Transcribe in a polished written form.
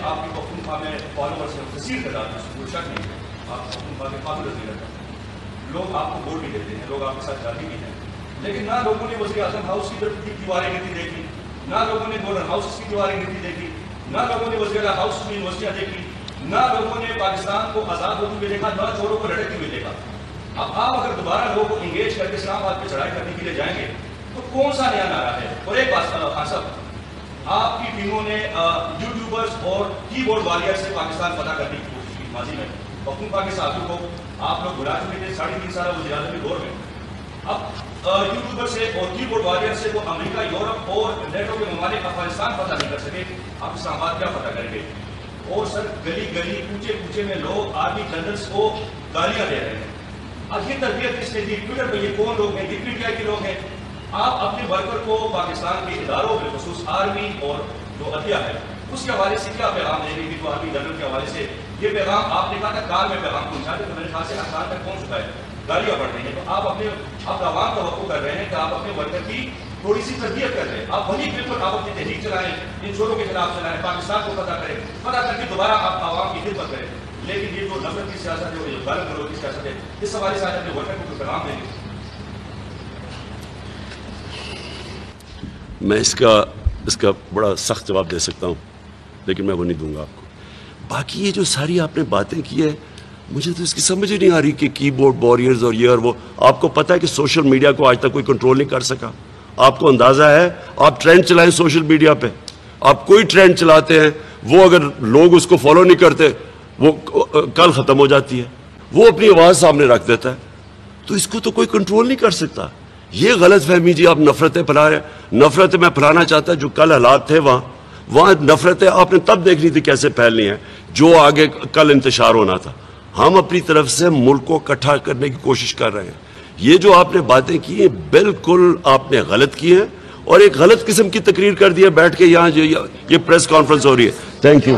آپ کی پختونخوا میں فالوورز ہیں کثیر تعداد میں، کوئی شک نہیں ہے، آپ پختونخوا کے قابل لیڈر ہیں، لوگ آپ کو ووٹ بھی دیتے ہیں، لوگ آپ کے ساتھ جاتے بھی ہیں، لیکن نہ لوگوں نے وزیر اعظم ہاؤس کی دیواریں نہیں دیکھی، نہ لوگوں نے گورنر ہاؤس کی دیواریں نہیں دیکھی، نہ لوگوں نے وزیر ہاؤس کی یونیورسٹیاں دیکھی، نہ لوگوں نے پاکستان کو آزاد ہوتے ہوئے دیکھا، نہ چوروں کو لڑکتے ہوئے دیکھا۔ اب آپ اگر دوبارہ لوگوں کو انگیج کر کے اسلام آباد پہ چڑھائی کرنے کے لیے جائیں گے تو کون سا نیا نعرہ ہے؟ اور ایک بات خان صاحب، آپ کی ٹیموں نے یوٹیوبرز اور کی بورڈ والیئر سے پاکستان فتح کرنے کی کوشش کی ماضی میں، پختونخوا کے ساتھیوں کو آپ لوگ بلا چکے تھے 3.5 سال وزیر اعظم کے دور میں۔ اب یوٹیوبر سے اور کی بورڈ والیئر سے وہ امریکہ، یورپ اور نیٹو کے ممالک افغانستان فتح نہیں کر سکے، آپ اسلام آباد کیا فتح کریں گے؟ اور سر گلی گلی کوچے کوچے میں لوگ آرمی جنرلز کو گالیاں دے رہے ہیں۔ اب یہ تربیت کس نے دی؟ ٹویٹر پہ یہ کون لوگ ہیں؟ یہ پی ٹی آئی کے لوگ ہیں۔ آپ اپنے ورکر کو پاکستان کے اداروں میں خصوص آرمی اور جو عدلیہ ہے اس کے حوالے سے کیا پیغام دیں گے؟ جو آرمی جنرل کے حوالے سے یہ پیغام آپ نے کہا تھا کار میں پیغام پہنچا دیں، تو میرے خیال سے افغان تک پہنچ چکا ہے، گالیاں بڑھ رہی ہیں۔ تو آپ عوام توقع کر رہے ہیں کہ آپ اپنے ورکر کی تھوڑی سی تربیت کر رہے ہیں، آپ وہی بالکل آپ اپنی تحریک چلائیں، ان چوروں کے خلاف چلائیں، پاکستان کو فتح کریں، فتح کر کے دوبارہ آپ عوام کی خدمت کریں۔ لیکن یہ جو نفرت کی سیاست ہے، جو غلط گروہ کی سیاست ہے، اس حوالے سے آج اپنے ورکر کو پیغام دیں گے؟ میں اس کا بڑا سخت جواب دے سکتا ہوں، لیکن میں وہ نہیں دوں گا آپ کو۔ باقی یہ جو ساری آپ نے باتیں کی ہے، مجھے تو اس کی سمجھ ہی نہیں آ رہی کہ کی بورڈ واریئرز اور یہ اور وہ۔ آپ کو پتہ ہے کہ سوشل میڈیا کو آج تک کوئی کنٹرول نہیں کر سکا۔ آپ کو اندازہ ہے، آپ ٹرینڈ چلائیں سوشل میڈیا پہ، آپ کوئی ٹرینڈ چلاتے ہیں، وہ اگر لوگ اس کو فالو نہیں کرتے وہ کل ختم ہو جاتی ہے، وہ اپنی آواز سامنے رکھ دیتا ہے، تو اس کو تو کوئی کنٹرول نہیں کر سکتا۔ یہ غلط فہمی جی آپ نفرتیں پھیلا رہے ہیں۔ نفرتیں میں پھیلانا چاہتا جو کل حالات تھے وہاں نفرتیں آپ نے تب دیکھنی تھی کیسے پھیلنی ہیں، جو آگے کل انتشار ہونا تھا۔ ہم اپنی طرف سے ملک کو اکٹھا کرنے کی کوشش کر رہے ہیں۔ یہ جو آپ نے باتیں کی ہیں بالکل آپ نے غلط کی ہیں، اور ایک غلط قسم کی تقریر کر دی ہے بیٹھ کے یہاں جو یہ پریس کانفرنس ہو رہی ہے۔ Thank you.